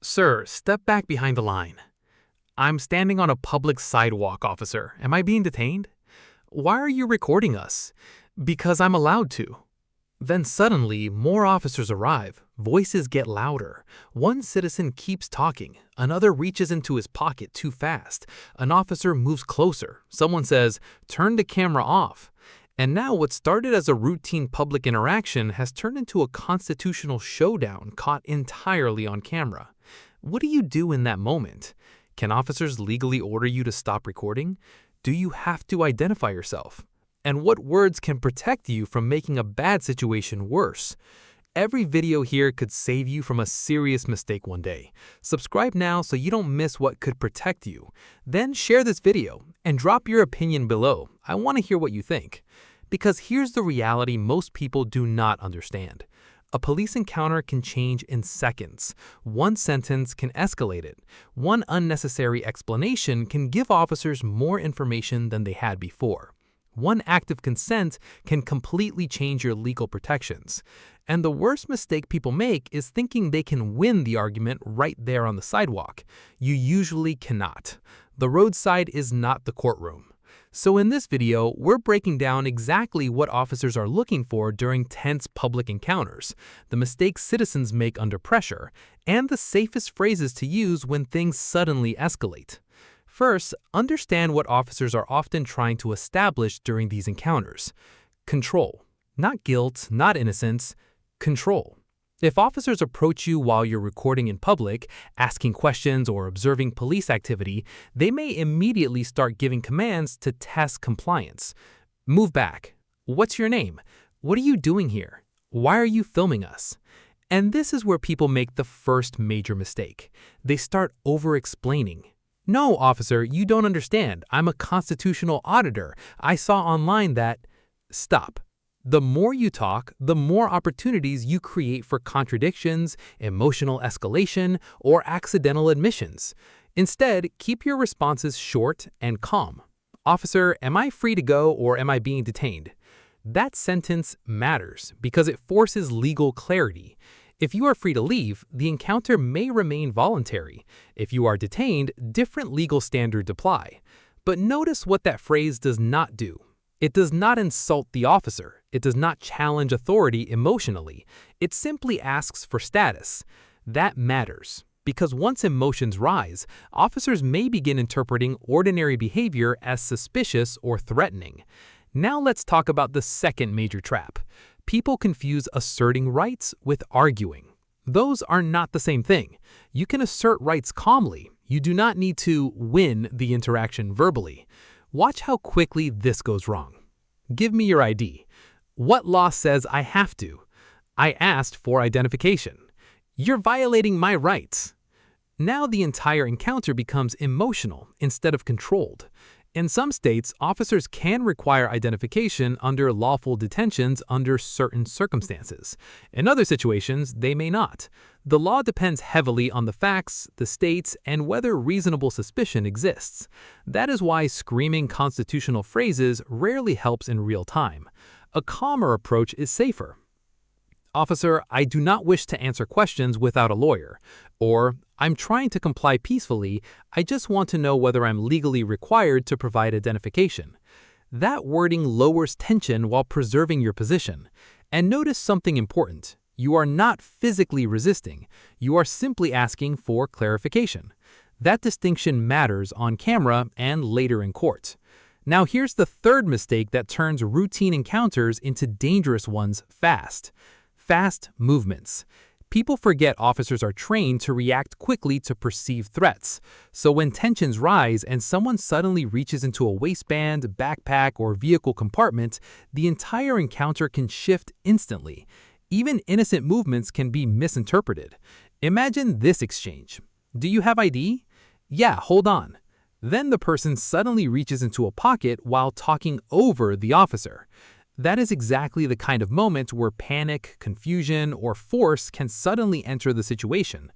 Sir, step back behind the line. I'm standing on a public sidewalk, officer. Am I being detained? Why are you recording us? Because I'm allowed to. Then suddenly, more officers arrive. Voices get louder. One citizen keeps talking. Another reaches into his pocket too fast. An officer moves closer. Someone says, "Turn the camera off." And now what started as a routine public interaction has turned into a constitutional showdown caught entirely on camera. What do you do in that moment? Can officers legally order you to stop recording? Do you have to identify yourself? And what words can protect you from making a bad situation worse? Every video here could save you from a serious mistake one day. Subscribe now so you don't miss what could protect you. Then share this video and drop your opinion below. I want to hear what you think. Because here's the reality most people do not understand. A police encounter can change in seconds. One sentence can escalate it. One unnecessary explanation can give officers more information than they had before. One act of consent can completely change your legal protections. And the worst mistake people make is thinking they can win the argument right there on the sidewalk. You usually cannot. The roadside is not the courtroom. So in this video, we're breaking down exactly what officers are looking for during tense public encounters, the mistakes citizens make under pressure, and the safest phrases to use when things suddenly escalate. First, understand what officers are often trying to establish during these encounters. Control. Not guilt, not innocence. Control. If officers approach you while you're recording in public, asking questions or observing police activity, they may immediately start giving commands to test compliance. Move back. What's your name? What are you doing here? Why are you filming us? And this is where people make the first major mistake. They start over-explaining. No, officer, you don't understand. I'm a constitutional auditor. I saw online that… Stop. The more you talk, the more opportunities you create for contradictions, emotional escalation, or accidental admissions. Instead, keep your responses short and calm. Officer, am I free to go or am I being detained? That sentence matters because it forces legal clarity. If you are free to leave, the encounter may remain voluntary. If you are detained, different legal standards apply. But notice what that phrase does not do. It does not insult the officer. It does not challenge authority emotionally. It simply asks for status. That matters, because once emotions rise, officers may begin interpreting ordinary behavior as suspicious or threatening. Now let's talk about the second major trap. People confuse asserting rights with arguing. Those are not the same thing. You can assert rights calmly. You do not need to win the interaction verbally. Watch how quickly this goes wrong. Give me your ID. What law says I have to? I asked for identification. You're violating my rights. Now the entire encounter becomes emotional instead of controlled. In some states, officers can require identification under lawful detentions under certain circumstances. In other situations, they may not. The law depends heavily on the facts, the states, and whether reasonable suspicion exists. That is why screaming constitutional phrases rarely helps in real time. A calmer approach is safer. Officer, I do not wish to answer questions without a lawyer. Or, I'm trying to comply peacefully, I just want to know whether I'm legally required to provide identification. That wording lowers tension while preserving your position. And notice something important. You are not physically resisting. You are simply asking for clarification. That distinction matters on camera and later in court. Now here's the third mistake that turns routine encounters into dangerous ones fast. Fast movements. People forget officers are trained to react quickly to perceived threats. So when tensions rise and someone suddenly reaches into a waistband, backpack, or vehicle compartment, the entire encounter can shift instantly. Even innocent movements can be misinterpreted. Imagine this exchange. Do you have ID? Yeah, hold on. Then the person suddenly reaches into a pocket while talking over the officer. That is exactly the kind of moment where panic, confusion, or force can suddenly enter the situation.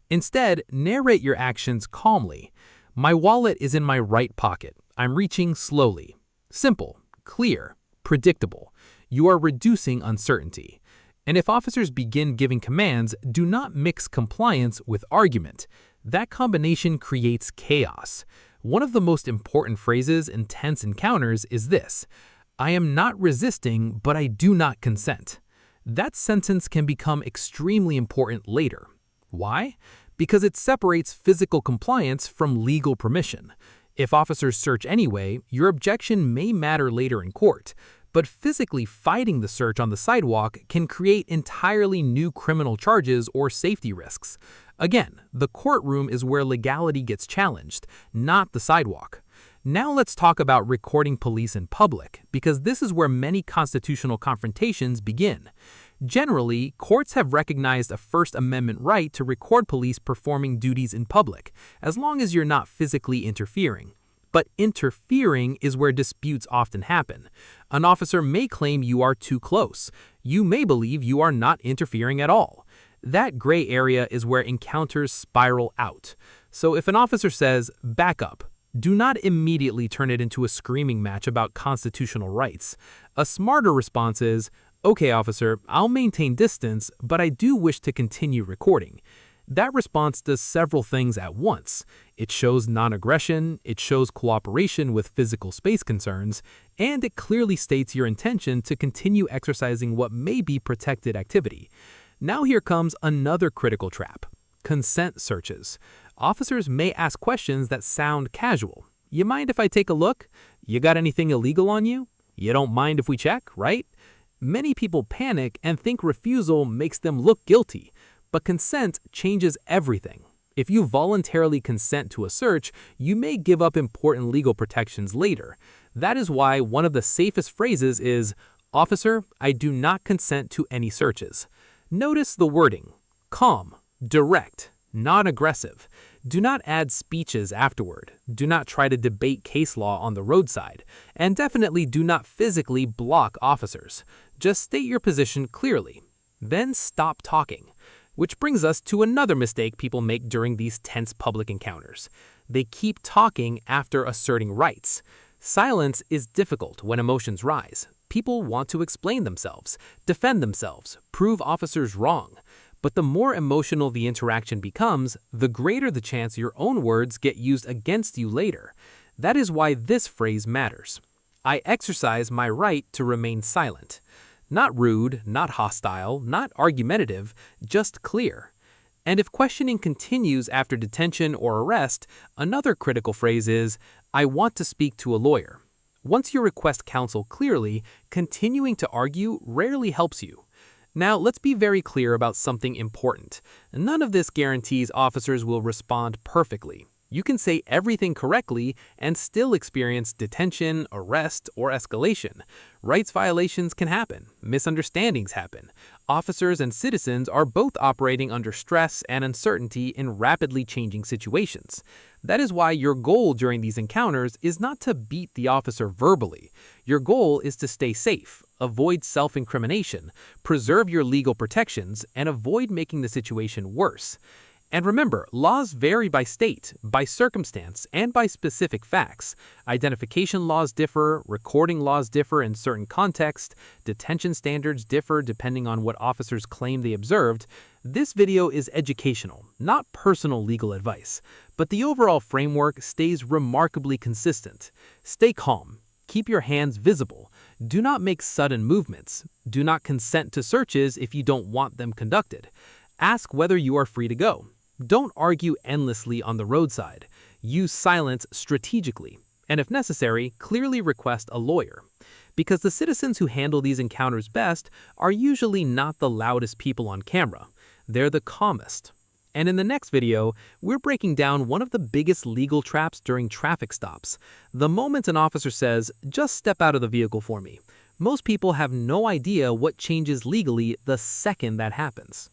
Instead, narrate your actions calmly. My wallet is in my right pocket. I'm reaching slowly. Simple, clear, predictable. You are reducing uncertainty. And if officers begin giving commands, do not mix compliance with argument. That combination creates chaos. One of the most important phrases in tense encounters is this: "I am not resisting, but I do not consent." That sentence can become extremely important later. Why? Because it separates physical compliance from legal permission. If officers search anyway, your objection may matter later in court, but physically fighting the search on the sidewalk can create entirely new criminal charges or safety risks. Again, the courtroom is where legality gets challenged, not the sidewalk. Now let's talk about recording police in public, because this is where many constitutional confrontations begin. Generally, courts have recognized a First Amendment right to record police performing duties in public, as long as you're not physically interfering. But interfering is where disputes often happen. An officer may claim you are too close. You may believe you are not interfering at all. That gray area is where encounters spiral out. So if an officer says, "Back up," do not immediately turn it into a screaming match about constitutional rights. A smarter response is, "Okay, officer, I'll maintain distance, but I do wish to continue recording." That response does several things at once. It shows non-aggression, it shows cooperation with physical space concerns, and it clearly states your intention to continue exercising what may be protected activity. Now here comes another critical trap: consent searches. Officers may ask questions that sound casual. "You mind if I take a look? You got anything illegal on you? You don't mind if we check, right?" Many people panic and think refusal makes them look guilty. But consent changes everything. If you voluntarily consent to a search, you may give up important legal protections later. That is why one of the safest phrases is, "Officer, I do not consent to any searches." Notice the wording: calm, direct, non-aggressive. Do not add speeches afterward. Do not try to debate case law on the roadside. And definitely do not physically block officers. Just state your position clearly. Then stop talking. Which brings us to another mistake people make during these tense public encounters. They keep talking after asserting rights. Silence is difficult when emotions rise. People want to explain themselves, defend themselves, prove officers wrong. But the more emotional the interaction becomes, the greater the chance your own words get used against you later. That is why this phrase matters. "I exercise my right to remain silent." Not rude, not hostile, not argumentative, just clear. And if questioning continues after detention or arrest, another critical phrase is, "I want to speak to a lawyer." Once you request counsel clearly, continuing to argue rarely helps you. Now, let's be very clear about something important. None of this guarantees officers will respond perfectly. You can say everything correctly and still experience detention, arrest, or escalation. Rights violations can happen. Misunderstandings happen. Officers and citizens are both operating under stress and uncertainty in rapidly changing situations. That is why your goal during these encounters is not to beat the officer verbally. Your goal is to stay safe, avoid self-incrimination, preserve your legal protections, and avoid making the situation worse. And remember, laws vary by state, by circumstance, and by specific facts. Identification laws differ, recording laws differ in certain contexts, detention standards differ depending on what officers claim they observed. This video is educational, not personal legal advice, but the overall framework stays remarkably consistent. Stay calm. Keep your hands visible. Do not make sudden movements. Do not consent to searches if you don't want them conducted. Ask whether you are free to go. Don't argue endlessly on the roadside. Use silence strategically, and if necessary, clearly request a lawyer. Because the citizens who handle these encounters best are usually not the loudest people on camera. They're the calmest. And in the next video, we're breaking down one of the biggest legal traps during traffic stops. The moment an officer says, "Just step out of the vehicle for me," most people have no idea what changes legally the second that happens.